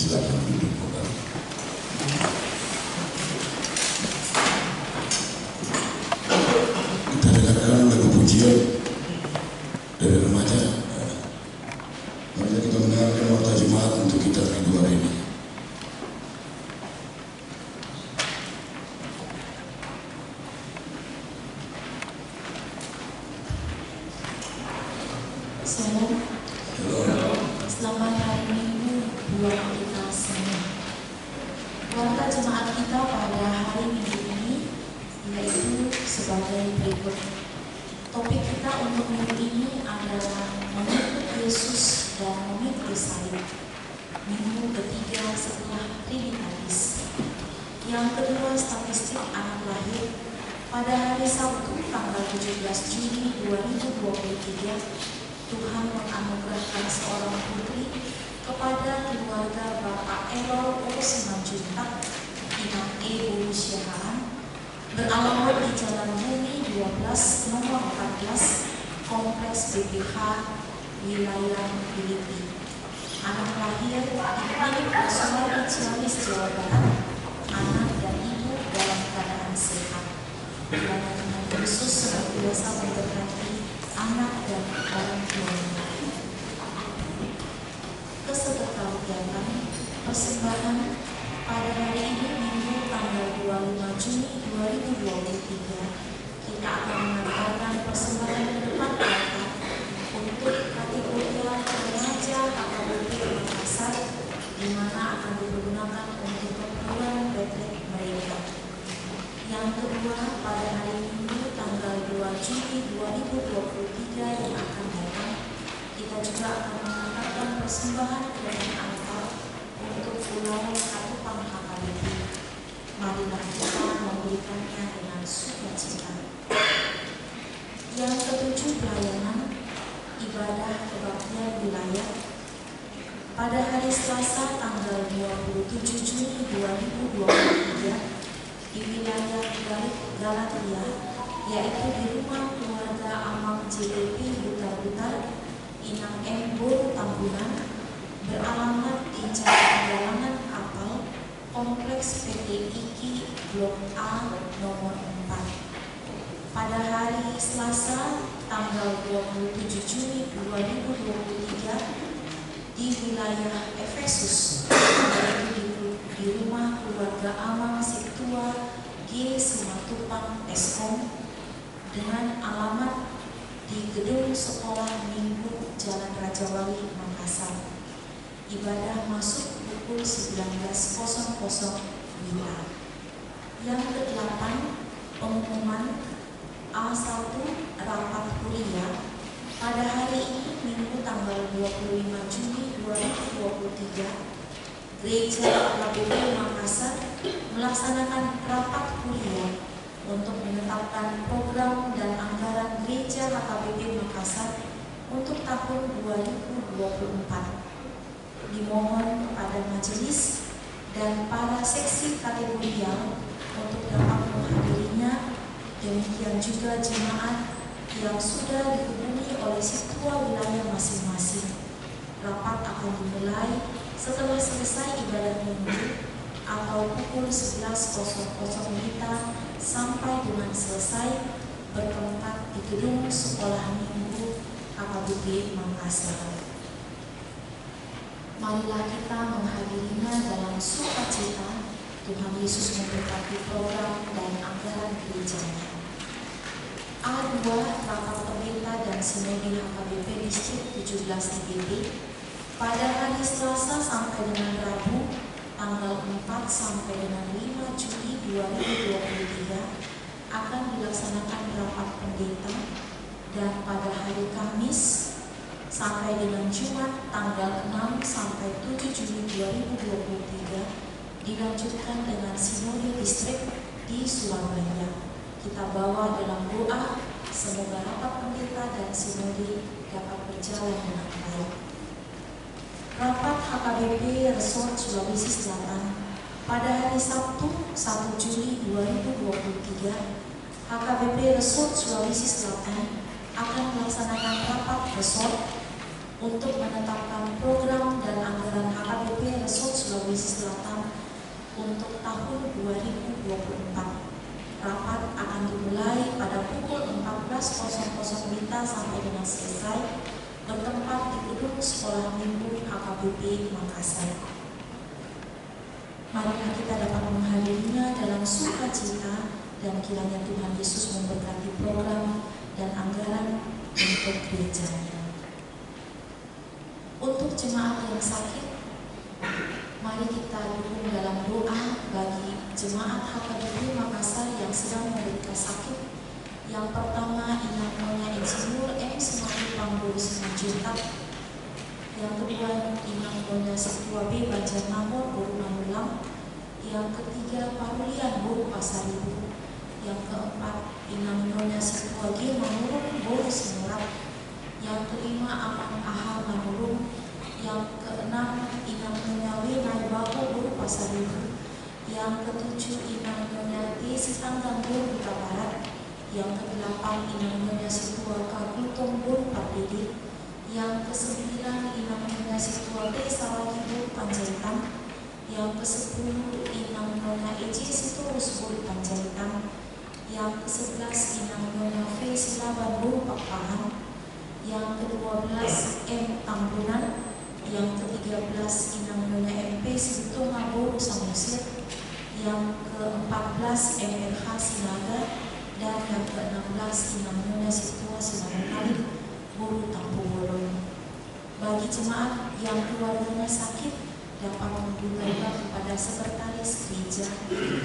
silakan duduk kembali. Kita dengarkan lagu pujian dari remaja. Mari kita mendengarkan warta jemaat untuk kita minggu hari ini. Selamat hari Minggu buat kita semua. Warta jemaat kita pada hari Minggu ini yaitu sebagai berikut. Topik kita untuk minggu ini adalah mengikut Yesus dan memikul salib. Minggu ketiga setelah Trinitatis. Yang kedua, statistik anak lahir. Pada hari Sabtu tanggal 17 Juni 2023, Tuhan menganugerahkan seorang putri kepada keluarga Bapak Errol O. Simanjuntak, Inang E. Bulusiahaan, beralamat di Jalan Bumi 12 nomor 14, Kompleks BPH, wilayah Filipi. Anak lahir di Klinik Nasional Ciamis, Jawa Barat. Anak dan ibu dalam keadaan sehat. Kiranya Tuhan Yesus senantiasa memberkati anak dan orang tuanya. Keserta kegiatan persembahan pada hari ini Minggu tanggal 25 Juni 2023, kita akan mengantarkan persembahan ke depan altar untuk kategori remaja HKBP Makassar, di mana akan digunakan untuk keperluan retret mereka. Yang kedua, pada hari Minggu tanggal 2 Juni 2023 yang akan datang, kita juga akan mengantarkan persembahan ke dalam altar untuk Pulau Katupang HKBP. Marilah kita memberikannya dengan sukacita. Yang ketujuh, pelayanan ibadah kebaktian wilayah. Pada hari Selasa tanggal 27 Juni 2023 di wilayah Galatia, yaitu di rumah keluarga Amang JDP Butar-Butar, Inang M. Bor Tambunan, beralamat di Jalan Galangan Kapal, Kompleks PT IKI Blok A nomor 4. Pada hari Selasa tanggal 27 Juni 2023 di wilayah Efesus, yaitu di rumah keluarga Amang Siktua G. Simatupang Eskom, dengan alamat di gedung sekolah minggu Jalan Raja Wali, Makassar. Ibadah masuk pukul 19.00 WIB. Yang ke-8, pengumuman A1 rapat kuliah. Pada hari ini Minggu tanggal 25 Juni 2023, Gereja HKBP Makassar melaksanakan rapat kuliah untuk menetapkan program dan anggaran Gereja HKBP Makassar untuk tahun 2024. Dimohon kepada majelis dan para seksi kategorial untuk dapat menghadirinya, demikian juga jemaat yang sudah dihubungi oleh situa wilayah masing-masing. Rapat akan dimulai setelah selesai ibadah minggu atau pukul 11.00 WITA sampai dengan selesai, bertempat di gedung sekolah minggu HKBP Makassar. Marilah kita menghadirinya dalam sukacita. Tuhan Yesus memberkati program dan anggaran gerejanya. A2 rapat pendeta dan sinode HKBP Distrik 17 IBB pada hari Selasa sampai dengan Rabu tanggal 4 sampai dengan 5 Juli 2023 akan dilaksanakan rapat pendeta, dan pada hari Kamis sampai dengan Jumat tanggal 6 sampai 7 Juli 2023 dilanjutkan dengan sinode distrik di Surabaya. Kita bawa dalam doa, semoga rapat pendeta dan sinode dapat berjalan dengan baik. Rapat HKBP Resort Sulawesi Selatan pada hari Sabtu 1 Juli 2023, HKBP Resort Sulawesi Selatan akan melaksanakan rapat resort untuk menetapkan program dan anggaran HKBP Resort Sulawesi tahun 2024. Rapat akan dimulai pada pukul 14.00 WITA sampai dengan selesai, bertempat di gedung Sekolah Minggu HKBP Makassar. Marilah kita dapat menghadirinya dalam sukacita dan kiranya Tuhan Yesus memberkati program dan anggaran untuk gerejanya. Untuk jemaat yang sakit, mari kita dukung dalam doa bagi jemaat HKBP Makassar yang sedang menderita sakit. Yang pertama, Inang Insinyur M. Semakin Pambul Simanjuntak. Yang kedua, Inang Nyonya Setua B. Banjarnamor Boru Mamulang. Yang ketiga, Parulian Boru Pasaribu. Yang keempat, Inang Nyonya Setua G. Manurung Boru Semurat. Yang kelima, Amang Ahal Manurung. Yang keenam, Inang Nyonya W. Naibaho Boru Pasaribu. Yang ketujuh, Inang Nyonya T. Sitanggang Boru Buta Barat. Yang kedelapan, Inang Nyonya Setua Kagutong Boru Pardede. Yang kesembilan, Inang Nyonya Setua T. Salagi Boru Panjaitan. Yang kesepuluh, Inang Nyonya E.J. Sitorus Boru Panjaitan. Yang ke-11, Inang Nyonya V. Silaban Boru Pakpahan. Yang ke-12, M. Tambunan. Yang ke-13, Inang Nyonya MP. Sitonga Boru Samosir. Yang ke-14, MLH Sinaga. Dan yang ke-16, Inang Nyonya Setua Simanukali Boru Tampubolon. Bagi jemaat yang keluarganya sakit, dapat menghubungi kepada sekretaris gereja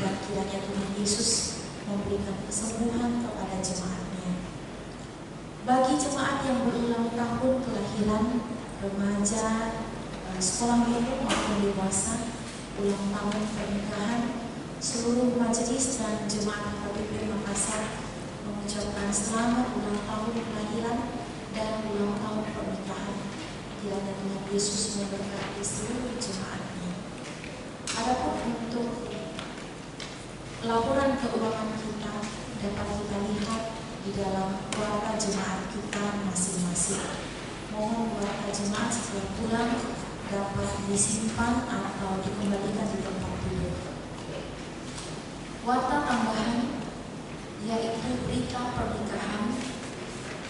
dan kiranya Tuhan Yesus memberikan kesembuhan kepada jemaatnya. Bagi jemaat yang berulang tahun kelahiran, remaja, sekolah minggu maupun dewasa, ulang tahun pernikahan, seluruh majelis dan jemaat HKBP Makassar mengucapkan selamat ulang tahun kelahiran dan ulang tahun pernikahan. Kiranya Tuhan Yesus memberkati seluruh jemaatnya. Adapun untuk laporan keuangan kita dapat kita lihat di dalam warta jemaat kita masing-masing. Mohon warta jemaat setelah pulang dapat disimpan atau dikembalikan di tempat duduk. Warta tambahan yaitu berita pernikahan.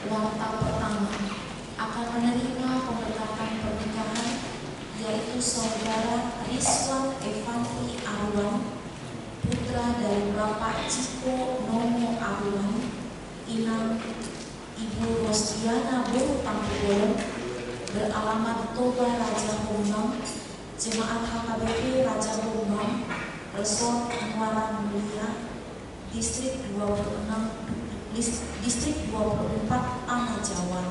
Warta pertama akan menerima pemberkatan pernikahan yaitu saudara Rizwan Evandri Arwan, putra dari Bapak Ciko Nomo Arwan, Inang Ibu Rosdiana Boru Tampubolon, beralamat Toba Raja Hombang, Jemaat HKBP Raja Hombang, Resort Muara Mulia, Distrik 24 Tanah Jawa,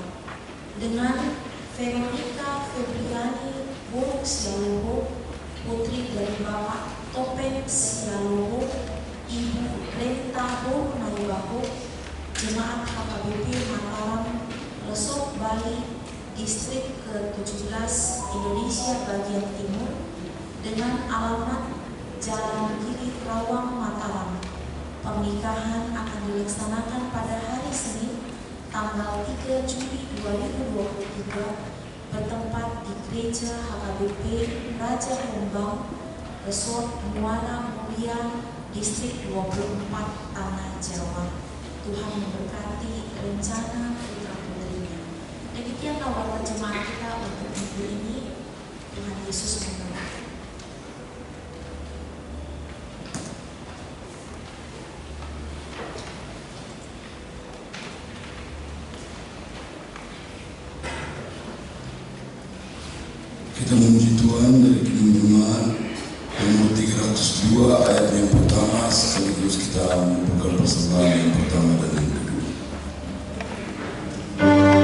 dengan Veronica Febriani Boru Sialoho, putri dari Bapak Topeng Sialoho, Ibu Renta Boru Naibaho, Jemaat HKBP Mataram, Resort Bali, Distrik ke-17 Indonesia bagian Timur, dengan alamat Jalan Gili Rawang Mataram. Pernikahan akan dilaksanakan pada hari Senin, tanggal 3 Juli 2023, bertempat di Gereja HKBP Raja Hombang, Resort Muara Mulia, Distrik 24 Tanah Jawa. Tuhan memberkati rencana putra-putrinya. Demikianlah warta jemaat kita untuk minggu ini. Tuhan Yesus memberkati. Kita memuji Tuhan dari Kidung-Dungan nomor 302 ayat yang pertama, sekaligus kita membuka persembahan yang pertama dan yang kedua. Oh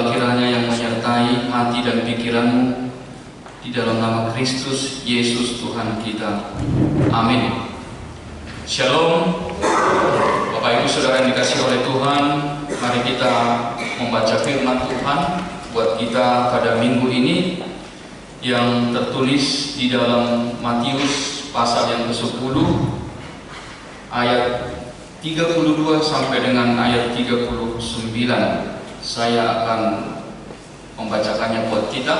berkatlah kiranya yang menyertai hati dan pikiranmu di dalam nama Kristus Yesus Tuhan kita. Amin. Shalom. Bapak Ibu Saudara yang dikasihi oleh Tuhan, mari kita membaca firman Tuhan buat kita pada minggu ini yang tertulis di dalam Matius pasal yang ke-10 ayat 32 sampai dengan ayat 39. Saya akan membacakannya buat kita.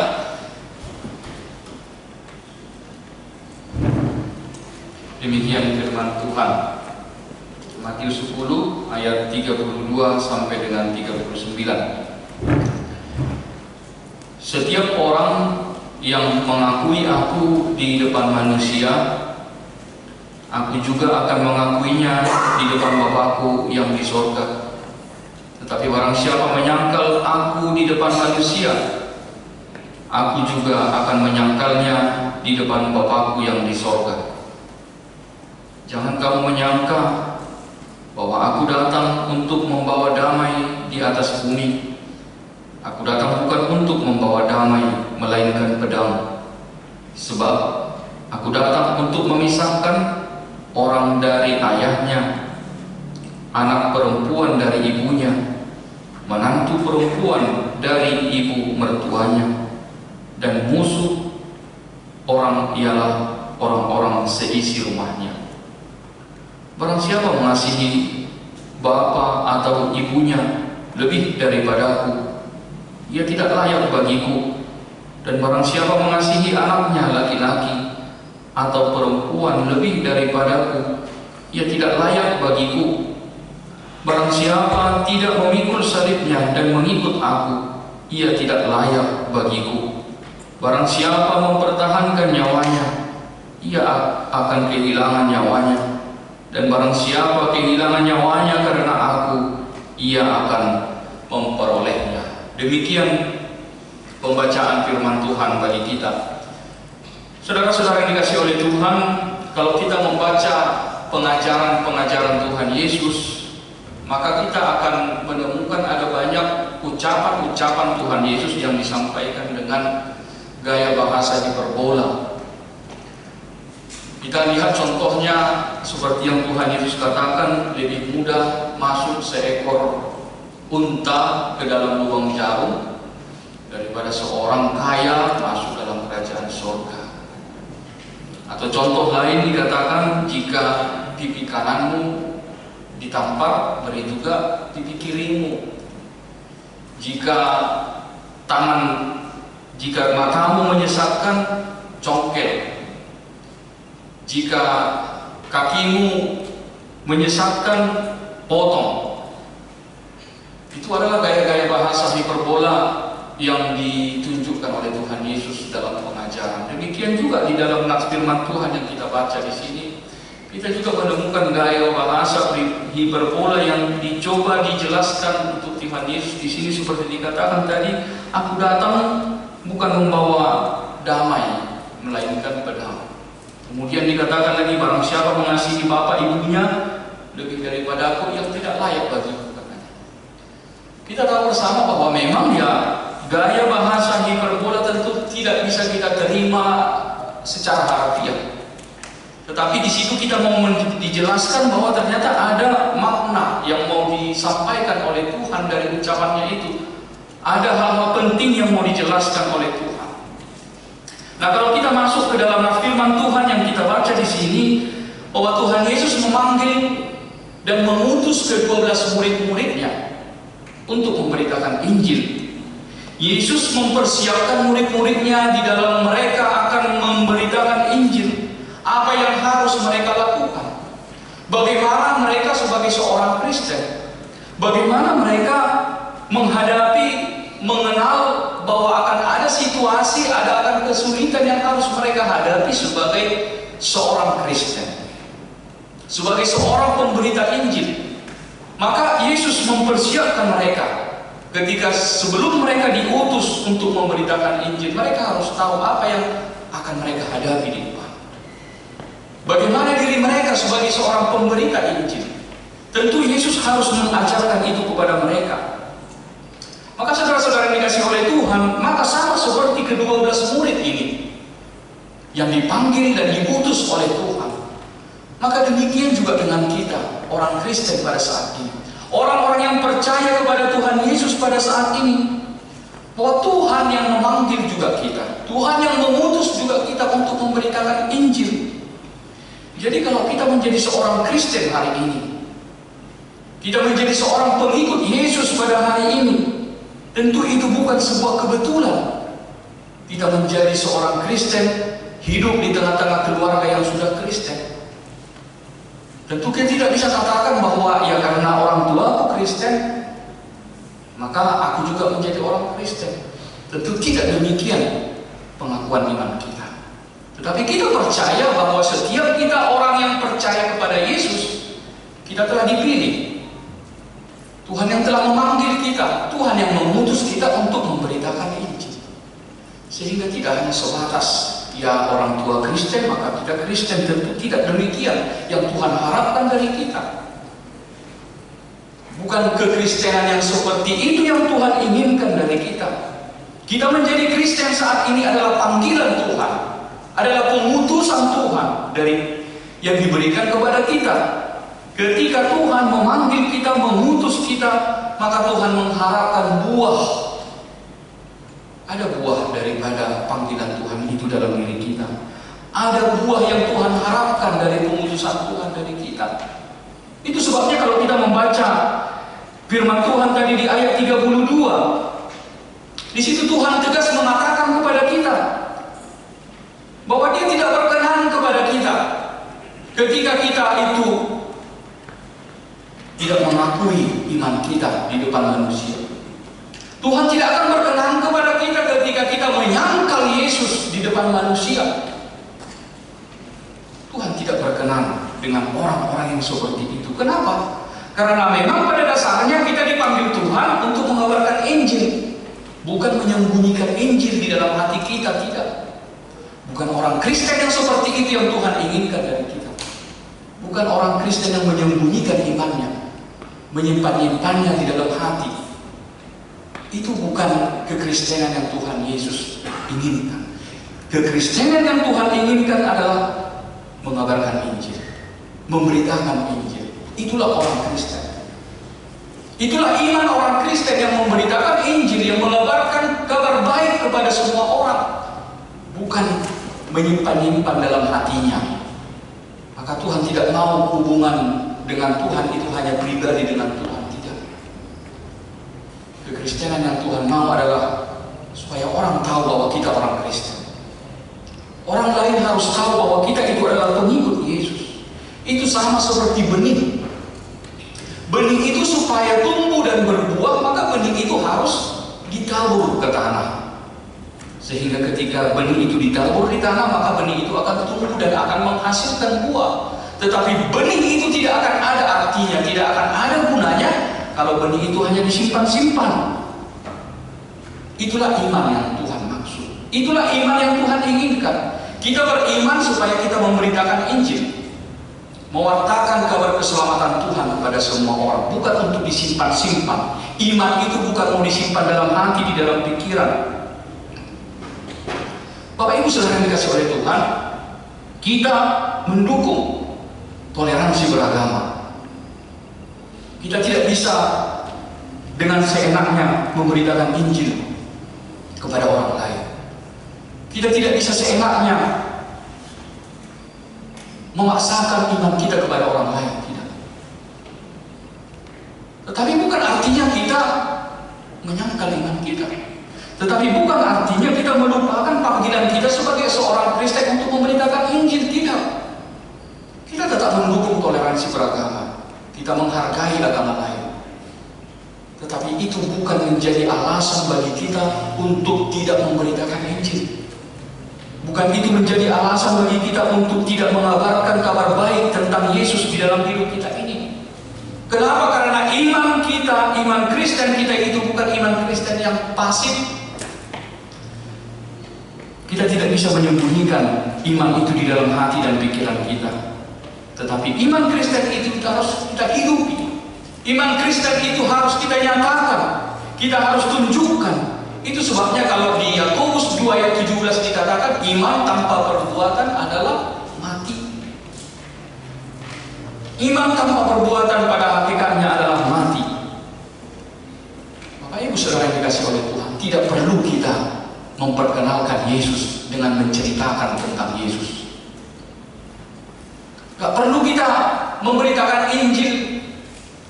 Demikian firman Tuhan. Matius 10 ayat 32 sampai dengan 39. Setiap orang yang mengakui aku di depan manusia, aku juga akan mengakuinya di depan Bapakku yang di sorga. Tetapi barang siapa menyangkal aku di depan manusia, aku juga akan menyangkalnya di depan Bapakku yang di sorga. Jangan kamu menyangka bahwa aku datang untuk membawa damai di atas bumi. Aku datang bukan untuk membawa damai, melainkan pedang. Sebab aku datang untuk memisahkan orang dari ayahnya, anak perempuan dari ibunya, menantu perempuan dari ibu mertuanya, dan musuh orang ialah orang-orang seisi rumahnya. Barang siapa mengasihi bapa atau ibunya lebih daripadaku, ia tidak layak bagiku. Dan barang siapa mengasihi anaknya laki-laki atau perempuan lebih daripadaku, ia tidak layak bagiku. Barang siapa tidak memikul salibnya dan mengikut aku, ia tidak layak bagiku. Barang siapa mempertahankan nyawanya, ia akan kehilangan nyawanya. Dan barang siapa kehilangan nyawanya karena aku, ia akan memperolehnya. Demikian pembacaan firman Tuhan bagi kita. Saudara-saudara yang dikasihi oleh Tuhan, kalau kita membaca pengajaran-pengajaran Tuhan Yesus, maka kita akan menemukan ada banyak ucapan-ucapan Tuhan Yesus yang disampaikan dengan gaya bahasa hiperbola. Kita lihat contohnya seperti yang Tuhan Yesus katakan, lebih mudah masuk seekor unta ke dalam lubang jarum daripada seorang kaya masuk dalam kerajaan surga. Atau contoh lain dikatakan, jika pipi kananmu ditampar, beri juga pipi kirimu. Jika matamu menyesatkan, congkel. Jika kakimu menyesatkan, potong. Itu adalah gaya-gaya bahasa hiperbola yang ditunjukkan oleh Tuhan Yesus dalam pengajaran. Demikian juga di dalam firman Tuhan yang kita baca di sini, kita juga menemukan gaya bahasa hiperbola yang dicoba dijelaskan untuk Tuhan Yesus di sini, seperti dikatakan tadi, aku datang bukan membawa damai, melainkan pedang. Kemudian dikatakan lagi, barang siapa mengasihi bapak ibunya lebih daripada aku, yang tidak layak bagiku, katanya. Kita tahu bersama bahwa memang ya gaya bahasa hiperbola tentu tidak bisa kita terima secara harfiah. Tetapi di situ kita mau dijelaskan bahwa ternyata ada makna yang mau disampaikan oleh Tuhan dari ucapannya itu. Ada hal-hal penting yang mau dijelaskan oleh Tuhan. Nah, kalau kita masuk ke dalam firman Tuhan yang kita baca di sini, bahwa Tuhan Yesus memanggil dan mengutus ke-12 murid-muridnya untuk memberitakan Injil. Yesus mempersiapkan murid-muridnya di dalam mereka akan memberitakan Injil. Apa yang harus mereka lakukan? Bagaimana mereka sebagai seorang Kristen? Bagaimana mereka mengenal bahwa akan ada situasi, akan kesulitan yang harus mereka hadapi sebagai seorang Kristen, sebagai seorang pemberita Injil. Maka Yesus mempersiapkan mereka. Ketika sebelum mereka diutus untuk memberitakan Injil, mereka harus tahu apa yang akan mereka hadapi di depan. Bagaimana diri mereka sebagai seorang pemberita Injil. Tentu Yesus harus mengajarkan itu kepada mereka. Maka saudara-saudara yang Tuhan, maka sama seperti ke-12 murid ini yang dipanggil dan diutus oleh Tuhan. Maka demikian juga dengan kita, orang Kristen pada saat ini. Orang-orang yang percaya kepada Tuhan Yesus pada saat ini, bahwa Tuhan yang memanggil juga kita, Tuhan yang mengutus juga kita untuk memberitakan Injil. Jadi kalau kita menjadi seorang Kristen hari ini, kita menjadi seorang pengikut Yesus pada hari ini, tentu itu bukan sebuah kebetulan. Kita menjadi seorang Kristen, hidup di tengah-tengah keluarga yang sudah Kristen. Tentu kita tidak bisa katakan bahwa ya karena orang tua aku Kristen, maka aku juga menjadi orang Kristen. Tentu tidak demikian pengakuan iman kita. Tetapi kita percaya bahwa setiap kita orang yang percaya kepada Yesus, kita telah dipilih. Tuhan yang telah memanggil kita, Tuhan yang mengutus kita untuk memberitakan Injil. Sehingga tidak hanya sebatas ya orang tua Kristen, maka kita Kristen. Tentu tidak demikian yang Tuhan harapkan dari kita. Bukan kekristenan yang seperti itu yang Tuhan inginkan dari kita. Kita menjadi Kristen saat ini adalah panggilan Tuhan, adalah pengutusan Tuhan dari yang diberikan kepada kita. Ketika Tuhan memanggil kita, mengutus kita, maka Tuhan mengharapkan buah. Ada buah daripada panggilan Tuhan itu dalam diri kita. Ada buah yang Tuhan harapkan dari pengutusan Tuhan dari kita. Itu sebabnya kalau kita membaca firman Tuhan tadi di ayat 32, di situ Tuhan tegas mengatakan kepada kita bahwa Dia tidak berkenan kepada kita ketika kita itu tidak mengakui iman kita di depan manusia. Tuhan tidak akan berkenan kepada kita ketika kita menyangkal Yesus di depan manusia. Tuhan tidak berkenan dengan orang-orang yang seperti itu. Kenapa? Karena memang pada dasarnya kita dipanggil Tuhan untuk mengabarkan Injil, bukan menyembunyikan Injil di dalam hati kita, tidak. Bukan orang Kristen yang seperti itu yang Tuhan inginkan dari kita. Bukan orang Kristen yang menyembunyikan imannya, menyimpan-nyimpannya di dalam hati. Itu bukan kekristenan yang Tuhan Yesus inginkan. Kekristenan yang Tuhan inginkan adalah mengabarkan Injil, memberitakan Injil. Itulah orang Kristen. Itulah iman orang Kristen yang memberitakan Injil, yang mengabarkan kabar baik kepada semua orang, bukan menyimpan-nyimpan dalam hatinya. Maka Tuhan tidak mau hubungan dengan Tuhan itu hanya pribadi dengan Tuhan. Kekristenan yang Tuhan mau adalah supaya orang tahu bahwa kita orang Kristen. Orang lain harus tahu bahwa kita itu adalah pengikut Yesus. Itu sama seperti benih. Benih itu supaya tumbuh dan berbuah, maka benih itu harus ditabur ke tanah. Sehingga ketika benih itu ditabur di tanah, maka benih itu akan tumbuh dan akan menghasilkan buah. Tetapi benih itu tidak akan ada artinya, tidak akan ada gunanya kalau benih itu hanya disimpan-simpan. Itulah iman yang Tuhan maksud. Itulah iman yang Tuhan inginkan. Kita beriman supaya kita memberitakan Injil, mewartakan kabar keselamatan Tuhan kepada semua orang, bukan untuk disimpan-simpan. Iman itu bukan mau disimpan dalam hati, di dalam pikiran. Bapak Ibu saudara yang dikasih oleh Tuhan, kita mendukung toleransi beragama. Kita tidak bisa dengan seenaknya memberitakan Injil kepada orang lain. Kita tidak bisa seenaknya memaksakan iman kita kepada orang lain, tidak. Tetapi bukan artinya kita menyangkal iman kita. Tetapi bukan artinya kita melupakan panggilan kita sebagai seorang Kristen untuk memberitakan Injil, tidak. Kita tetap mendukung toleransi beragama. Kita menghargai agama lain. Tetapi itu bukan menjadi alasan bagi kita untuk tidak memberitakan Injil. Bukan itu menjadi alasan bagi kita untuk tidak mengabarkan kabar baik tentang Yesus di dalam hidup kita ini. Kenapa? Karena iman kita, iman Kristen kita itu bukan iman Kristen yang pasif. Kita tidak bisa menyembunyikan iman itu di dalam hati dan pikiran kita. Tetapi iman Kristen itu harus kita hidupi. Iman Kristen itu harus kita nyatakan. Kita harus tunjukkan Itu sebabnya kalau di Yakobus 2 ayat 17 dikatakan iman tanpa perbuatan adalah mati. Iman tanpa perbuatan pada hakikatnya adalah mati. Bapak Ibu Saudara yang dikasihi oleh Tuhan, tidak perlu kita memperkenalkan Yesus dengan menceritakan tentang Yesus. Gak perlu kita memberitakan Injil,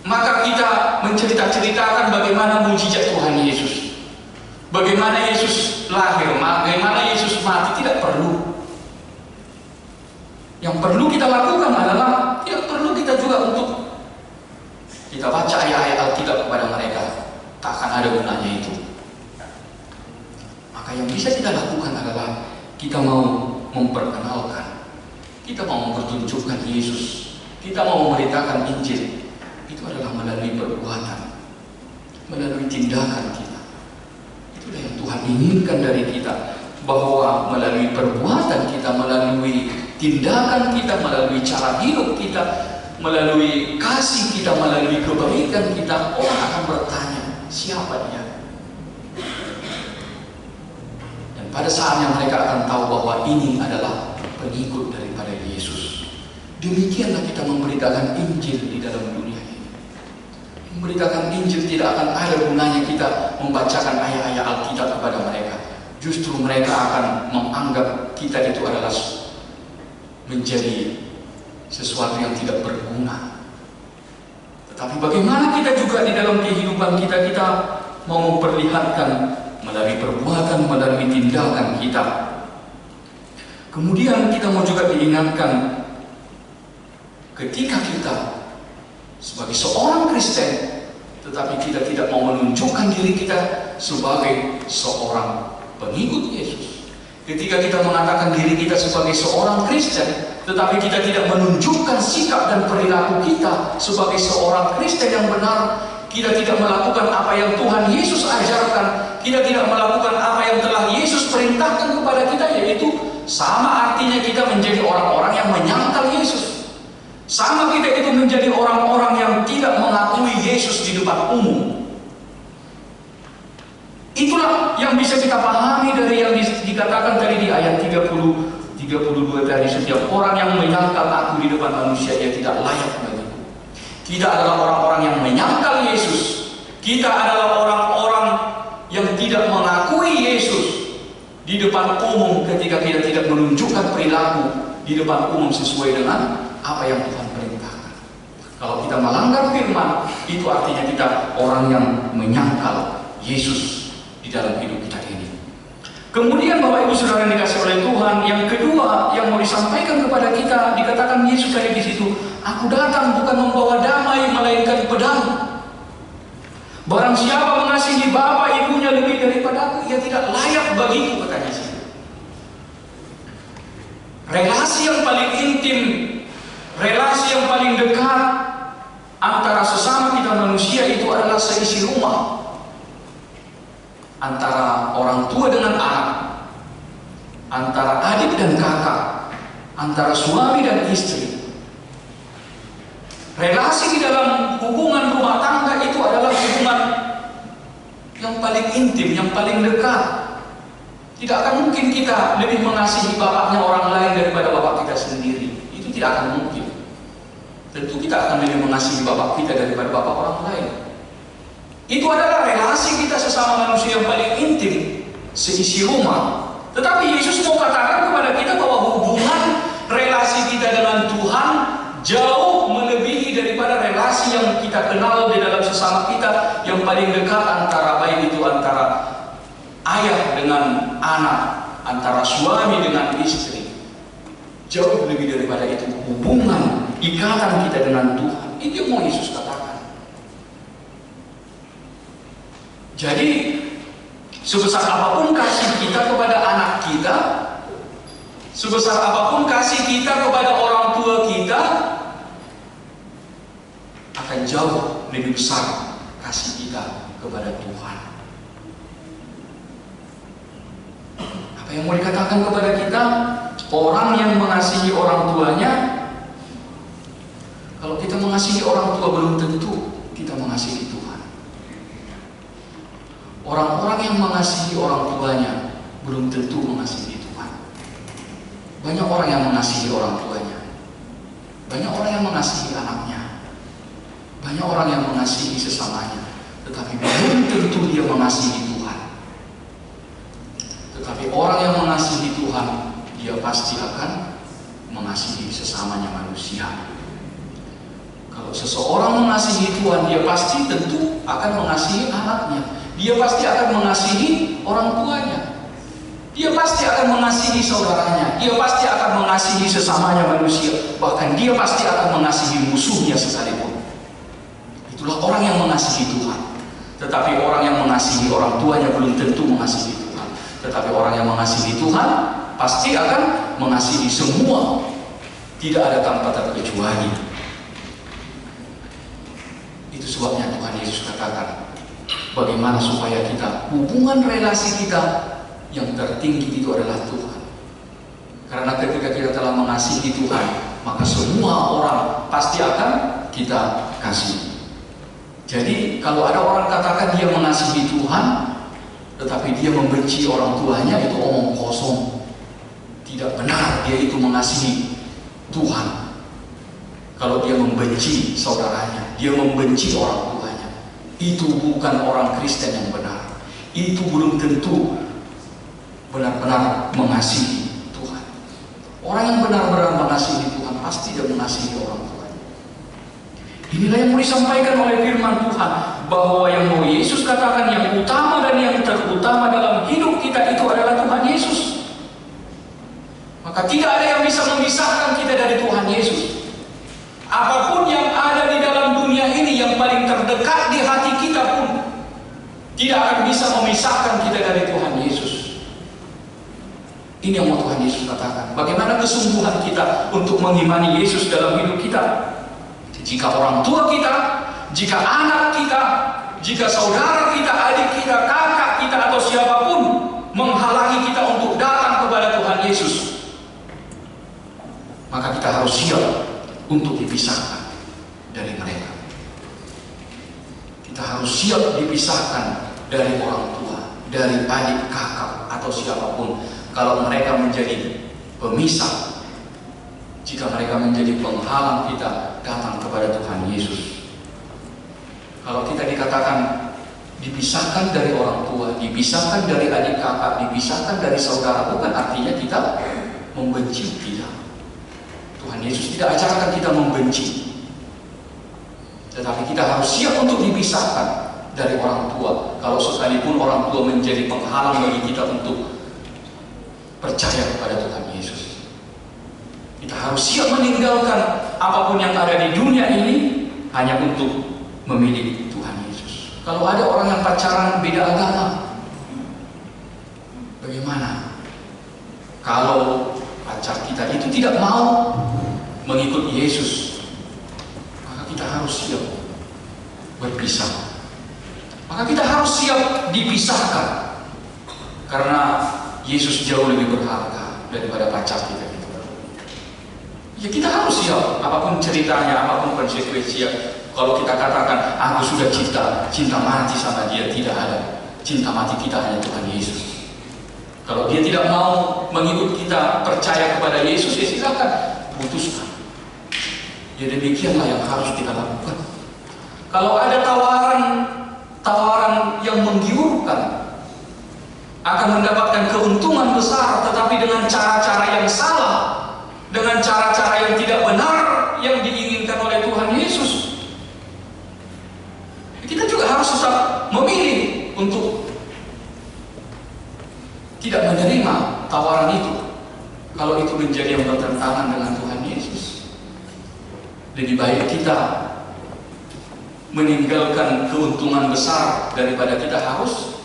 maka kita menceritakan bagaimana mujizat Tuhan Yesus, bagaimana Yesus lahir, bagaimana Yesus mati. Tidak perlu. Yang perlu kita lakukan adalah tidak perlu kita juga untuk kita baca ayat-ayat Alkitab kepada mereka. Tak akan ada gunanya itu. Maka yang bisa kita lakukan adalah kita mau memperkenalkan, kita mau mempertunjukkan Yesus, kita mau memberitakan Injil. Itu adalah melalui perbuatan, melalui tindakan kita. Itulah yang Tuhan inginkan dari kita, bahwa melalui perbuatan kita, melalui tindakan kita, melalui cara hidup kita, melalui kasih kita, melalui kebaikan kita, orang akan bertanya, siapa dia? Dan pada saatnya mereka akan tahu bahwa ini adalah pengikut daripada Yesus. Demikianlah kita memberitakan Injil di dalam dunia ini. Memberitakan Injil tidak akan ada gunanya kita membacakan ayat-ayat Alkitab kepada mereka. Justru mereka akan menganggap kita itu adalah menjadi sesuatu yang tidak berguna. Tetapi bagaimana kita juga di dalam kehidupan kita, kita mau memperlihatkan melalui perbuatan, melalui tindakan kita. Kemudian kita mau juga diingatkan, ketika kita sebagai seorang Kristen, tetapi kita tidak mau menunjukkan diri kita sebagai seorang pengikut Yesus. Ketika kita mengatakan diri kita sebagai seorang Kristen, tetapi kita tidak menunjukkan sikap dan perilaku kita sebagai seorang Kristen yang benar, kita tidak melakukan apa yang Tuhan Yesus ajarkan, kita tidak melakukan apa yang telah Yesus perintahkan kepada kita, yaitu sama artinya kita menjadi orang-orang yang menyangkal Yesus. Sama kita itu menjadi orang-orang yang tidak mengakui Yesus di depan umum. Itulah yang bisa kita pahami dari yang dikatakan tadi di ayat 32 tadi, setiap orang yang menyangkal aku di depan manusia, ia tidak layak bagiku. Kita adalah orang-orang yang menyangkal Yesus. Kita adalah orang-orang yang tidak mengakui Yesus di depan umum ketika kita tidak menunjukkan perilaku di depan umum sesuai dengan apa yang Tuhan perintahkan. Kalau kita melanggar firman, itu artinya kita orang yang menyangkal Yesus di dalam hidup kita ini. Kemudian Bapak Ibu Saudara yang dikasihi oleh Tuhan, yang kedua yang mau disampaikan kepada kita, dikatakan Yesus tadi di situ, aku datang bukan membawa damai melainkan pedang. Barang siapa mengasihi bapa ibunya lebih daripada aku, ia tidak layak bagiku, katanya sih. Relasi yang paling intim, relasi yang paling dekat antara sesama kita manusia itu adalah seisi rumah. Antara orang tua dengan anak, antara adik dan kakak, antara suami dan istri. Relasi di dalam hubungan rumah tangga itu adalah hubungan yang paling intim, yang paling dekat. Tidak akan mungkin kita lebih mengasihi bapaknya orang lain daripada bapak kita sendiri. Itu tidak akan mungkin. Tentu kita akan lebih mengasihi bapak kita daripada bapak orang lain. Itu adalah relasi kita sesama manusia yang paling intim, seisi rumah. Tetapi Yesus mau katakan kepada kita bahwa hubungan relasi kita dengan Tuhan jauh melebihi daripada relasi yang kita kenal di dalam sesama kita yang paling dekat, antara baik itu antara ayah dengan anak, antara suami dengan istri. Jauh lebih daripada itu hubungan, ikatan kita dengan Tuhan. Itu yang mau Yesus katakan. Jadi sebesar apapun kasih kita kepada anak kita, sebesar apapun kasih kita kepada orang tua kita, akan jauh lebih besar kasih kita kepada Tuhan. Apa yang mau dikatakan kepada kita? Orang yang mengasihi orang tuanya, kalau kita mengasihi orang tua belum tentu kita mengasihi Tuhan. Orang-orang orang yang mengasihi orang tuanya belum tentu mengasihi Tuhan. Banyak orang yang mengasihi orang tuanya, banyak orang yang mengasihi anaknya, banyak orang yang mengasihi sesamanya, tetapi belum tentu dia mengasihi Tuhan. Tetapi orang yang mengasihi Tuhan, dia pasti akan mengasihi sesamanya manusia. Kalau seseorang mengasihi Tuhan, dia pasti tentu akan mengasihi anaknya. Dia pasti akan mengasihi orang tuanya. Dia pasti akan mengasihi saudaranya. Dia pasti akan mengasihi sesamanya manusia. Bahkan dia pasti akan mengasihi musuhnya sekalipun. Itulah orang yang mengasihi Tuhan. Tetapi orang yang mengasihi orang tuanya belum tentu mengasihi Tuhan. Tetapi orang yang mengasihi Tuhan pasti akan mengasihi semua. Tidak ada tanpa terkecuali. Itu sebabnya Tuhan Yesus katakan, bagaimana supaya kita, hubungan relasi kita yang tertinggi itu adalah Tuhan. Karena ketika kita telah mengasihi Tuhan, maka semua orang pasti akan kita kasih. Jadi kalau ada orang katakan dia mengasihi Tuhan, tetapi dia membenci orang tuanya, itu omong kosong. Tidak benar dia itu mengasihi Tuhan. Kalau dia membenci saudaranya, dia membenci orang tuanya, itu bukan orang Kristen yang benar. Itu belum tentu benar-benar mengasihi Tuhan. Orang yang benar-benar mengasihi Tuhan pasti dia mengasihi orang tuanya. Inilah yang mau disampaikan oleh firman Tuhan, bahwa yang mau Yesus katakan yang utama dan yang terutama dalam hidup kita itu adalah Tuhan Yesus. Maka tidak ada yang bisa memisahkan kita dari Tuhan Yesus. Apapun yang ada di dalam dunia ini yang paling terdekat di hati kita pun tidak akan bisa memisahkan kita dari Tuhan Yesus. Ini yang mau Tuhan Yesus katakan. Bagaimana kesungguhan kita untuk mengimani Yesus dalam hidup kita? Jika orang tua kita, jika anak kita, jika saudara kita, adik kita, kakak kita, atau siapapun menghalangi kita untuk datang kepada Tuhan Yesus, maka kita harus siap untuk dipisahkan dari mereka. Kita harus siap dipisahkan dari orang tua, dari adik, kakak, atau siapapun. Kalau mereka menjadi pemisah, jika mereka menjadi penghalang kita datang kepada Tuhan Yesus. Kalau kita dikatakan dipisahkan dari orang tua, dipisahkan dari adik kakak, dipisahkan dari saudara, bukan artinya kita membenci, tidak. Tuhan Yesus tidak ajarkan kita membenci, tetapi kita harus siap untuk dipisahkan dari orang tua. Kalau sekalipun orang tua menjadi penghalang bagi kita untuk percaya kepada Tuhan Yesus, kita harus siap meninggalkan apapun yang ada di dunia ini hanya untuk memilih Tuhan Yesus. Kalau ada orang yang pacaran beda agama, bagaimana? Kalau pacar kita itu tidak mau mengikut Yesus, maka kita harus siap berpisah. Maka kita harus siap dipisahkan, karena Yesus jauh lebih berharga daripada pacar kita itu. Ya, kita harus siap, apapun ceritanya, apapun konsekuensinya. Kalau kita katakan aku sudah cinta mati sama dia, tidak ada. Cinta mati kita hanya Tuhan Yesus. Kalau dia tidak mau mengikut kita, percaya kepada Yesus, ya silakan, putuskan. Ya demikianlah yang harus kita lakukan. Kalau ada tawaran yang menggiurkan, akan mendapatkan keuntungan besar, tetapi dengan cara-cara yang salah, dengan cara-cara yang tidak benar yang diinginkan oleh Tuhan Yesus, kita juga harus tetap memilih untuk tidak menerima tawaran itu. Kalau itu menjadi yang bertentangan dengan Tuhan Yesus, lebih baik kita meninggalkan keuntungan besar daripada kita harus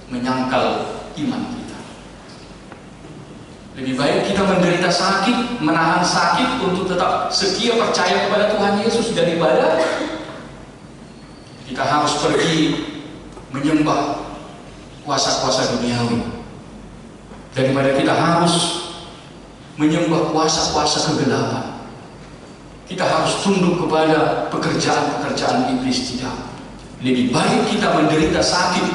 menyangkal iman kita. Lebih baik kita menderita sakit, menahan sakit untuk tetap setia percaya kepada Tuhan Yesus, daripada kita harus pergi menyembah kuasa-kuasa duniawi, daripada kita harus menyembah kuasa-kuasa kegelapan. Kita harus tunduk kepada pekerjaan-pekerjaan iblis. Tidak. Lebih baik kita menderita sakit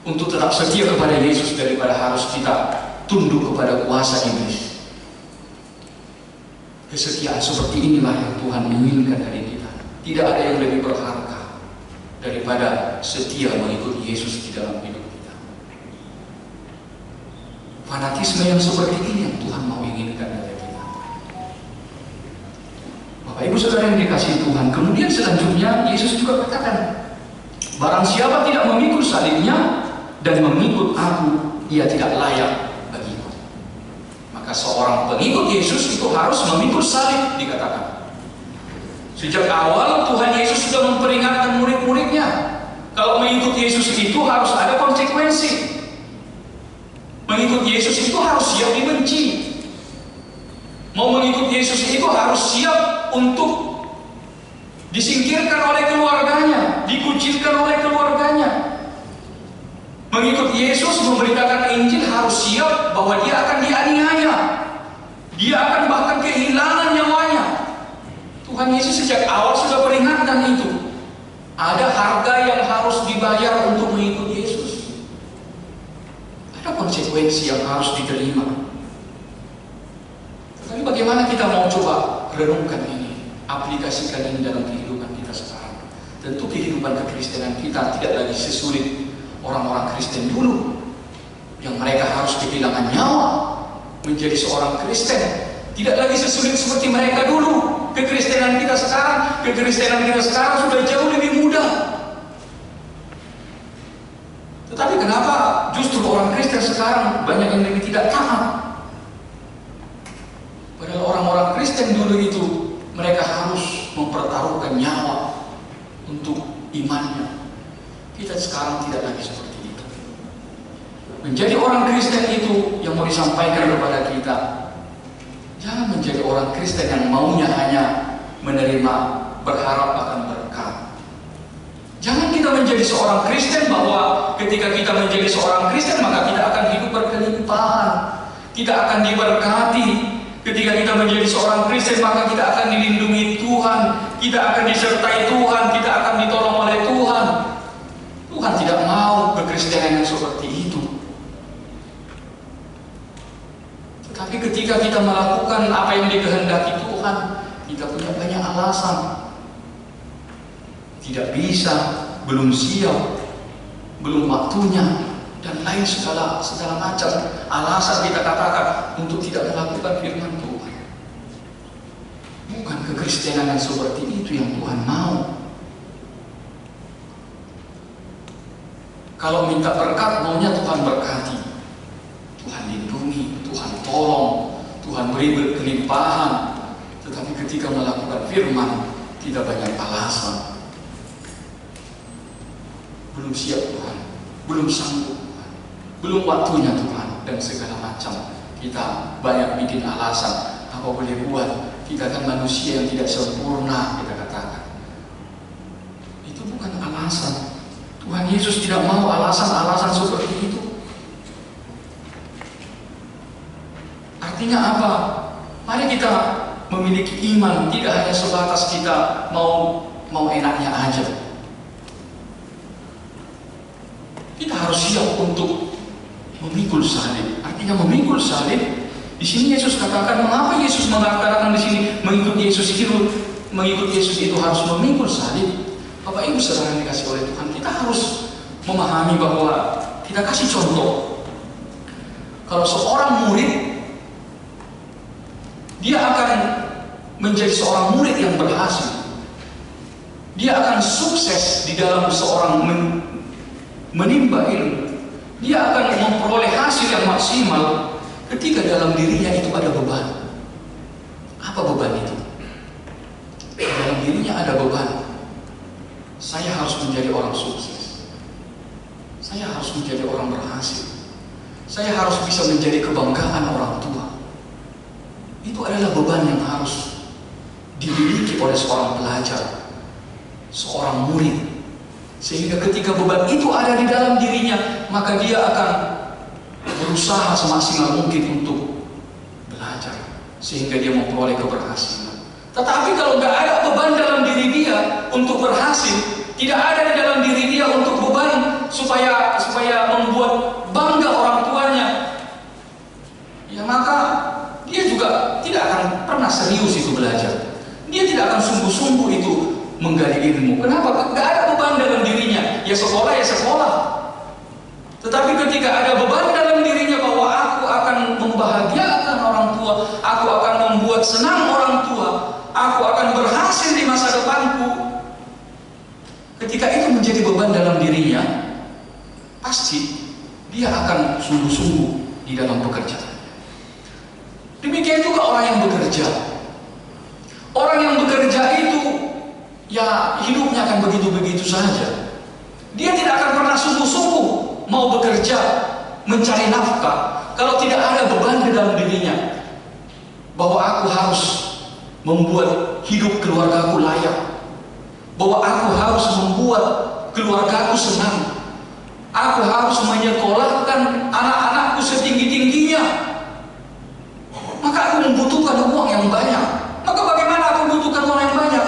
untuk tetap setia kepada Yesus daripada harus kita tunduk kepada kuasa iblis. Kesetiaan seperti inilah yang Tuhan inginkan dari kita. Tidak ada yang lebih berharga daripada setia mengikut Yesus di dalam hidup kita. Fanatisme yang seperti ini yang Tuhan mau inginkan dari kita. Bapak Ibu Saudara yang dikasihi Tuhan, kemudian selanjutnya Yesus juga katakan, barang siapa tidak memikul salibnya dan mengikut aku, ia tidak layak bagiku. Maka seorang pengikut Yesus itu harus memikul salib, dikatakan. Sejak awal Tuhan Yesus sudah memperingatkan murid-muridnya, kalau mengikut Yesus itu harus ada konsekuensi. Mengikut Yesus itu harus siap dibenci. Mau mengikut Yesus itu harus siap untuk disingkirkan oleh keluarganya, dikucilkan oleh keluarganya. Mengikut Yesus, memberitakan Injil harus siap bahwa dia akan dianiaya, dia akan bahkan kehilangan nyawanya. Tuhan Yesus sejak awal sudah peringatkan itu. Ada harga yang harus dibayar untuk mengikut Yesus. Ada konsekuensi yang harus diterima. Tapi bagaimana kita mau coba renungkan ini, aplikasikan ini dalam kehidupan kita sekarang? Tentu kehidupan kekristenan kita tidak lagi sesulit orang-orang Kristen dulu, yang mereka harus kehilangan nyawa menjadi seorang Kristen. Tidak lagi sesulit seperti mereka dulu. Kekristenan kita sekarang sudah jauh lebih mudah. Tetapi kenapa justru orang Kristen sekarang banyak yang lebih tidak taat? Padahal orang-orang Kristen dulu itu mereka harus mempertaruhkan nyawa untuk imannya. Kita sekarang tidak lagi seperti itu. Menjadi orang Kristen itu yang mau disampaikan kepada kita, jangan menjadi orang Kristen yang maunya hanya menerima, berharap akan berkat. Jangan kita menjadi seorang Kristen bahwa ketika kita menjadi seorang Kristen maka kita akan hidup berkelimpahan, kita akan diberkati. Ketika kita menjadi seorang Kristen maka kita akan dilindungi Tuhan, kita akan disertai Tuhan, kita akan ditolong oleh Tuhan. Tuhan tidak mau kekristenan yang seperti itu. Tetapi ketika kita melakukan apa yang dikehendaki Tuhan, kita punya banyak alasan. Tidak bisa, belum siap, belum waktunya, dan lain segala macam alasan kita katakan untuk tidak melakukan firman Tuhan. Bukan kekristenan yang seperti itu yang Tuhan mau. Kalau minta berkat, maunya Tuhan berkati, Tuhan lindungi, Tuhan tolong, Tuhan beri berkelimpahan. Tetapi ketika melakukan firman, tidak banyak alasan. Belum siap Tuhan, belum sanggup Tuhan, belum waktunya Tuhan, dan segala macam. Kita banyak bikin alasan, apa boleh buat, kita kan manusia yang tidak sempurna, kita katakan. Itu bukan alasan. Tuhan Yesus tidak mau alasan-alasan seperti itu. Artinya apa? Mari kita memiliki iman, tidak hanya sebatas kita mau enaknya aja. Kita harus siap untuk memikul salib. Artinya memikul salib. Di sini Yesus katakan, mengapa Yesus mengatakan di sini mengikut Yesus itu harus memikul salib? Bapak Ibu Saudara yang dikasih oleh Tuhan, kita harus memahami bahwa kita kasih contoh. Kalau seorang murid, dia akan menjadi seorang murid yang berhasil. Dia akan sukses di dalam seorang menimba ilmu. Dia akan memperoleh hasil yang maksimal ketika dalam dirinya itu ada beban. Apa beban itu? Dalam dirinya ada beban. Saya harus menjadi orang sukses. Saya harus menjadi orang berhasil. Saya harus bisa menjadi kebanggaan orang tua. Itu adalah beban yang harus dimiliki oleh seorang pelajar, seorang murid. Sehingga ketika beban itu ada di dalam dirinya, maka dia akan berusaha semaksimal mungkin untuk belajar, sehingga dia memperoleh keberhasilan. Tetapi kalau tidak ada beban dalam diri dia untuk berhasil, tidak ada di dalam diri dia untuk beban supaya membuat bangga orang tuanya, ya maka dia juga tidak akan pernah serius itu belajar. Dia tidak akan sungguh-sungguh itu menggali ilmu. Kenapa? Gak ada beban dalam dirinya. Ya sekolah, ya sekolah. Tetapi ketika ada beban dalam dirinya bahwa aku akan membahagiakan orang tua, aku akan membuat senang orang tua, aku akan berhasil di masa depanku. Ketika itu menjadi beban dalam dirinya, pasti dia akan sungguh-sungguh di dalam pekerjaan. Demikian juga orang yang bekerja. Orang yang bekerja itu, ya hidupnya akan begitu-begitu saja. Dia tidak akan pernah sungguh-sungguh mau bekerja, mencari nafkah, kalau tidak ada beban di dalam dirinya. Bahwa aku harus membuat hidup keluargaku layak. Bahwa aku harus membuat keluargaku senang. Aku harus menyekolahkan anak-anakku setinggi-tingginya. Maka aku membutuhkan uang yang banyak. Maka bagaimana aku membutuhkan uang yang banyak?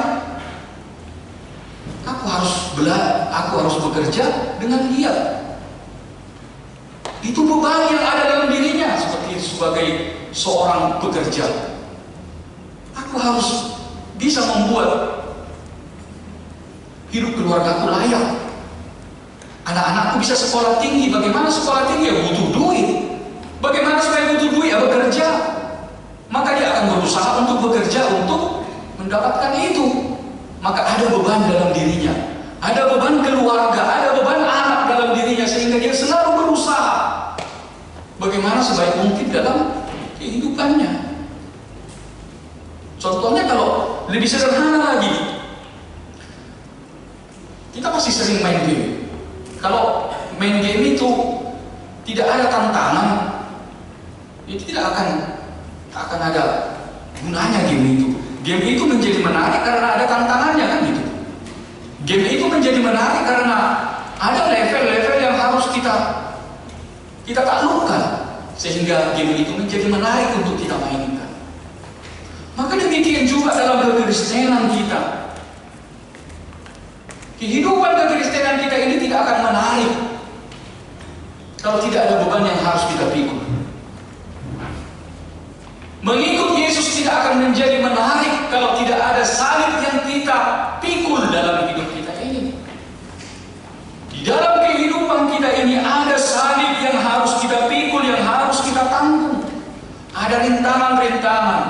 Aku harus bekerja dengan giat. Itu beban yang ada dalam dirinya sebagai seorang pekerja. Aku harus bisa membuat hidup keluargaku layak. Anak-anakku bisa sekolah tinggi. Bagaimana sekolah tinggi? Ya butuh duit. Bagaimana supaya butuh duit? Ya bekerja. Maka dia akan berusaha untuk bekerja untuk mendapatkan itu. Maka ada beban dalam dirinya, ada beban keluarga, ada beban anak dalam dirinya, sehingga dia selalu berusaha bagaimana sebaik mungkin dalam kehidupannya. Contohnya kalau lebih sederhana lagi, kita pasti sering main game. Kalau main game itu tidak ada tantangan, itu tidak akan ada gunanya game itu. Game itu menjadi menarik karena ada tantangannya, kan gitu. Game itu menjadi menarik karena ada level-level yang harus kita taklukkan, sehingga game itu menjadi menarik untuk kita mainkan. Maka demikian juga dalam kekristenan kita. Kehidupan kekristenan kita ini tidak akan menarik kalau tidak ada beban yang harus kita pikul. Mengikut Yesus tidak akan menjadi menarik kalau tidak ada salib yang kita pikul dalam hidup kita ini. Di dalam kehidupan kita ini ada salib yang harus kita pikul, yang harus kita tanggung. Ada rintangan-rintangan.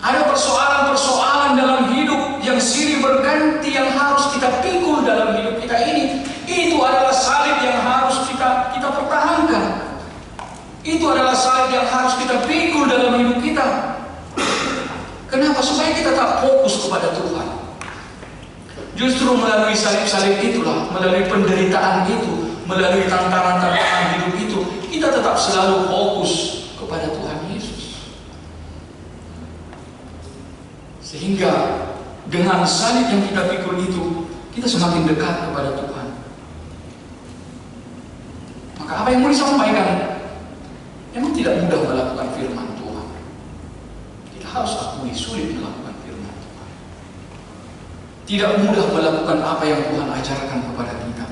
Ada persoalan-persoalan dalam hidup yang silih berganti yang harus kita pikul dalam hidup kita ini. Itu adalah salib yang harus kita pertahankan. Itu adalah salib yang harus kita pikul dalam hidup kita. Kenapa? Supaya kita tak fokus kepada Tuhan. Justru melalui salib-salib itulah, melalui penderitaan itu, melalui tantangan-tantangan hidup itu, kita tetap selalu fokus kepada Tuhan Yesus. Sehingga dengan salib yang kita pikul itu, kita semakin dekat kepada Tuhan. Maka apa yang mau disampaikan? Memang tidak mudah melakukan firman Tuhan. Kita harus akui sulit melakukan firman Tuhan. Tidak mudah melakukan apa yang Tuhan ajarkan kepada kita.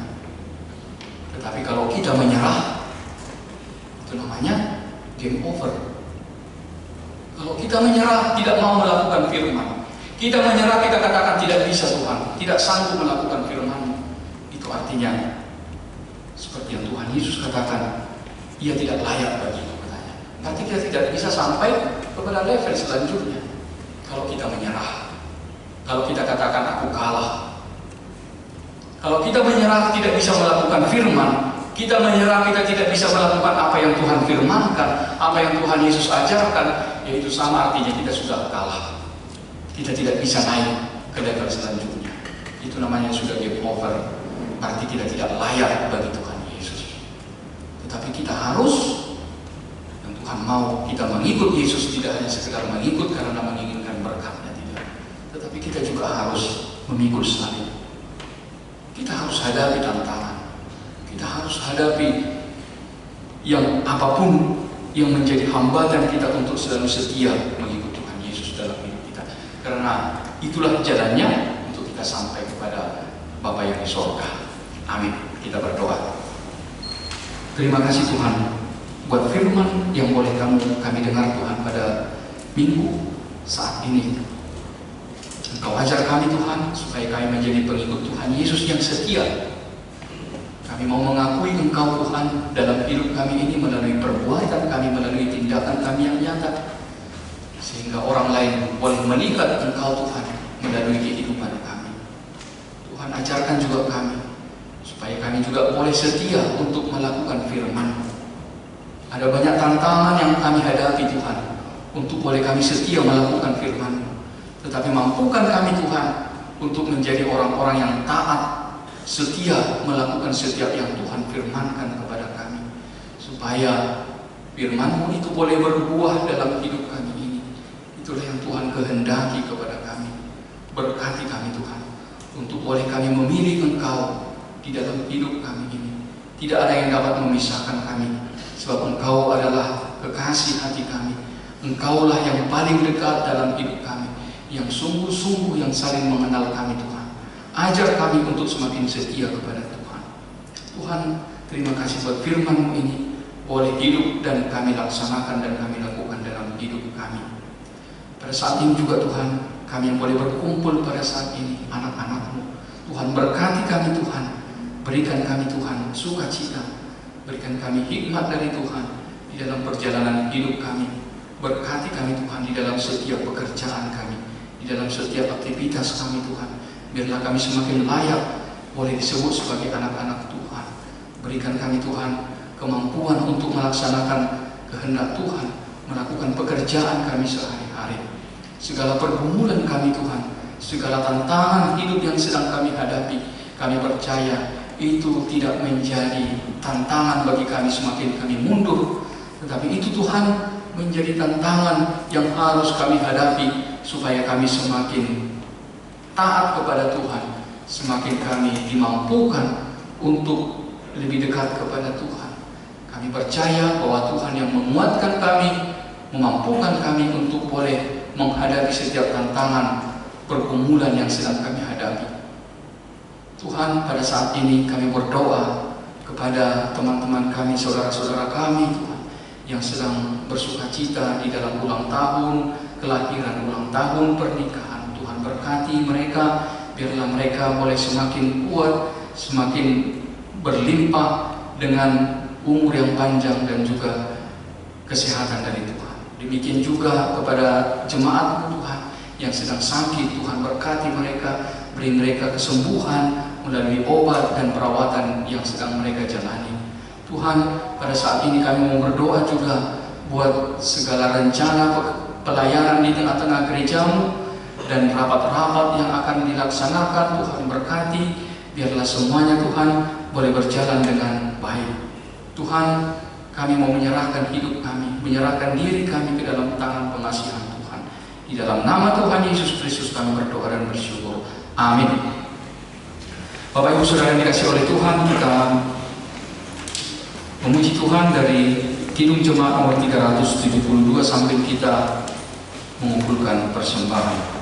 Tetapi kalau kita menyerah, itu namanya game over. Kalau kita menyerah, tidak mau melakukan firman, kita menyerah, kita katakan tidak bisa Tuhan, tidak sanggup melakukan firman, itu artinya seperti yang Tuhan Yesus katakan, ia tidak layak bagiku. Nanti kita tidak bisa sampai kepada level selanjutnya. Kalau kita menyerah, kalau kita katakan aku kalah, kalau kita menyerah tidak bisa melakukan firman, kita menyerah kita tidak bisa melakukan apa yang Tuhan firmankan, apa yang Tuhan Yesus ajarkan, yaitu sama artinya kita sudah kalah. Kita tidak bisa naik ke level selanjutnya. Itu namanya sudah game over. Berarti kita tidak layak bagi Tuhan Yesus. Tetapi kita harus, Tuhan mau kita mengikut Yesus, tidak hanya sekedar mengikut karena menginginkan berkatnya, tidak. Tetapi kita juga harus memikul salib. Kita harus hadapi tantangan. Kita harus hadapi yang apapun yang menjadi hambatan kita untuk selalu setia mengikut Tuhan Yesus dalam hidup kita. Karena itulah jalannya untuk kita sampai kepada Bapa yang di sorga. Amin. Kita berdoa. Terima kasih Tuhan buat firman yang boleh kami dengar Tuhan pada minggu saat ini. Engkau ajar kami Tuhan supaya kami menjadi pengikut Tuhan Yesus yang setia. Kami mau mengakui Engkau Tuhan dalam hidup kami ini melalui perbuatan kami, melalui tindakan kami yang nyata, sehingga orang lain boleh melihat Engkau Tuhan melalui kehidupan kami. Tuhan ajarkan juga kami supaya kami juga boleh setia untuk melakukan firman-Mu. Ada banyak tantangan yang kami hadapi Tuhan untuk boleh kami setia melakukan firman-Mu. Tetapi mampukan kami Tuhan untuk menjadi orang-orang yang taat, setia melakukan setiap yang Tuhan firmankan kepada kami, supaya firman-Mu itu boleh berbuah dalam hidup kami ini. Itulah yang Tuhan kehendaki kepada kami. Berkati kami Tuhan untuk boleh kami memilih Engkau di dalam hidup kami ini. Tidak ada yang dapat memisahkan kami, sebab Engkau adalah kekasih hati kami. Engkaulah yang paling dekat dalam hidup kami, yang sungguh-sungguh yang saling mengenal kami Tuhan. Ajar kami untuk semakin setia kepada Tuhan. Tuhan, terima kasih buat firman-Mu ini boleh hidup dan kami laksanakan dan kami lakukan dalam hidup kami. Pada saat ini juga Tuhan, kami yang boleh berkumpul pada saat ini, anak-anak-Mu, Tuhan berkati kami Tuhan. Berikan kami Tuhan sukacita, berikan kami hikmat dari Tuhan di dalam perjalanan hidup kami. Berkati kami Tuhan di dalam setiap pekerjaan kami, di dalam setiap aktivitas kami Tuhan. Biarlah kami semakin layak boleh disebut sebagai anak-anak Tuhan. Berikan kami Tuhan kemampuan untuk melaksanakan kehendak Tuhan, melakukan pekerjaan kami sehari-hari. Segala pergumulan kami Tuhan, segala tantangan hidup yang sedang kami hadapi, kami percaya itu tidak menjadi tantangan bagi kami semakin kami mundur, tetapi itu Tuhan menjadi tantangan yang harus kami hadapi supaya kami semakin taat kepada Tuhan, semakin kami dimampukan untuk lebih dekat kepada Tuhan. Kami percaya bahwa Tuhan yang menguatkan kami, memampukan kami untuk boleh menghadapi setiap tantangan pergumulan yang sedang kami hadapi. Tuhan, pada saat ini kami berdoa kepada teman-teman kami, saudara-saudara kami Tuhan, yang sedang bersukacita di dalam ulang tahun kelahiran, ulang tahun pernikahan. Tuhan berkati mereka, biarlah mereka boleh semakin kuat, semakin berlimpah dengan umur yang panjang dan juga kesehatan dari Tuhan. Demikian juga kepada jemaat Tuhan yang sedang sakit, Tuhan berkati mereka, beri mereka kesembuhan melalui obat dan perawatan yang sedang mereka jalani. Tuhan, pada saat ini kami mau berdoa juga buat segala rencana pelayanan di tengah-tengah gereja-Mu dan rapat-rapat yang akan dilaksanakan. Tuhan berkati, biarlah semuanya Tuhan boleh berjalan dengan baik. Tuhan, kami mau menyerahkan hidup kami, menyerahkan diri kami ke dalam tangan pengasihan Tuhan. Di dalam nama Tuhan Yesus Kristus kami berdoa dan bersyukur. Amin. Bapak Ibu Saudara yang dikasihi oleh Tuhan, kita memuji Tuhan dari Kidung Jemaat nomor 372 sampai kita mengumpulkan persembahan.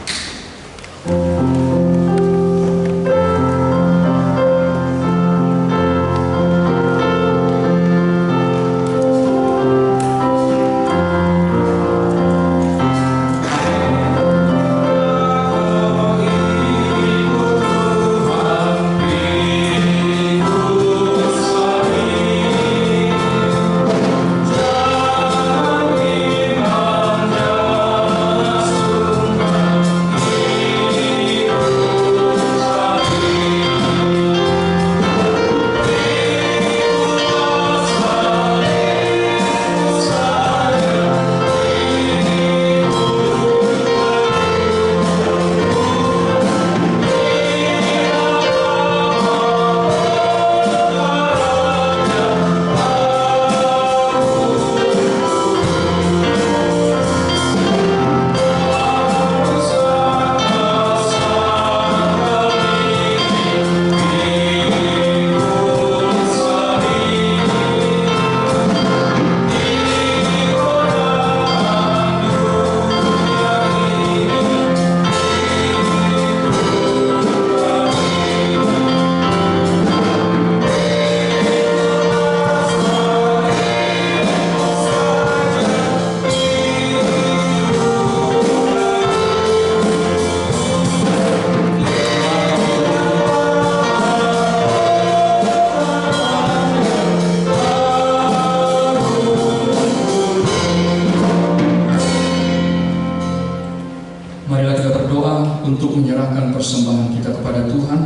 menyerahkan persembahan kita kepada Tuhan.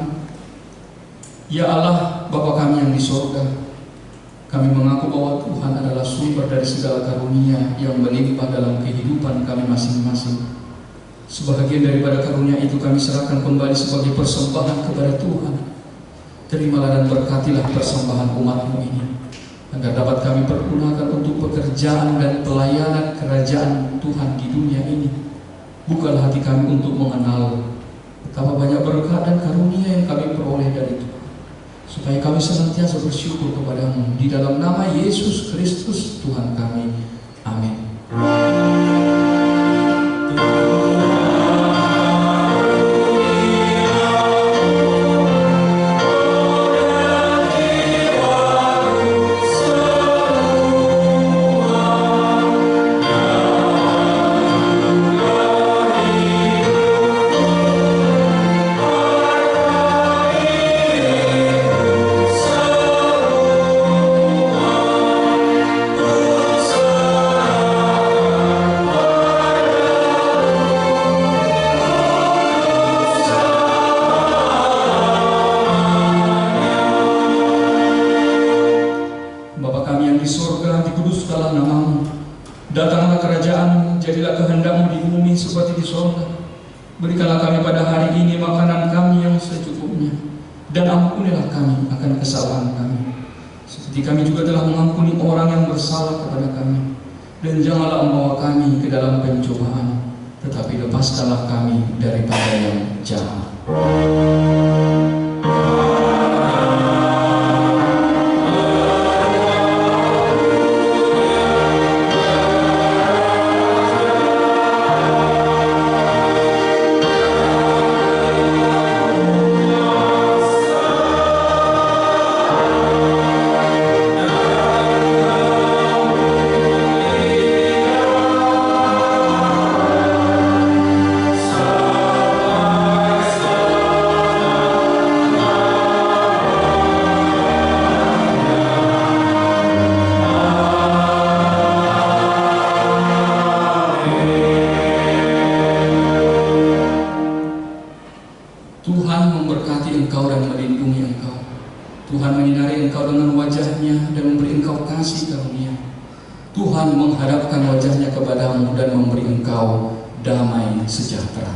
Ya Allah, Bapa kami yang di sorga, kami mengaku bahwa Tuhan adalah sumber dari segala karunia yang melimpah dalam kehidupan kami masing-masing. Sebahagian daripada karunia itu kami serahkan kembali sebagai persembahan kepada Tuhan. Terimalah dan berkatilah persembahan umat-Mu ini, agar dapat kami pergunakan untuk pekerjaan dan pelayanan kerajaan Tuhan di dunia ini. Bukalah hati kami untuk mengenal betapa banyak berkat dan karunia yang kami peroleh dari Tuhan, supaya kami senantiasa bersyukur kepada-Mu. Di dalam nama Yesus Kristus Tuhan kami. Amin. Datanglah kerajaan-Mu, jadilah kehendak-Mu di bumi seperti di sorga. Berikanlah kami pada hari ini makanan kami yang secukupnya, dan ampunilah kami akan kesalahan kami, seperti kami juga telah mengampuni orang yang bersalah kepada kami. Dan janganlah membawa kami ke dalam pencobaan, tetapi lepaskanlah kami daripada yang jahat. Tuhan memberkati engkau dan melindungi engkau. Tuhan menyinari engkau dengan wajah-Nya dan memberi engkau kasih karunia. Tuhan menghadapkan wajah-Nya kepadamu dan memberi engkau damai sejahtera.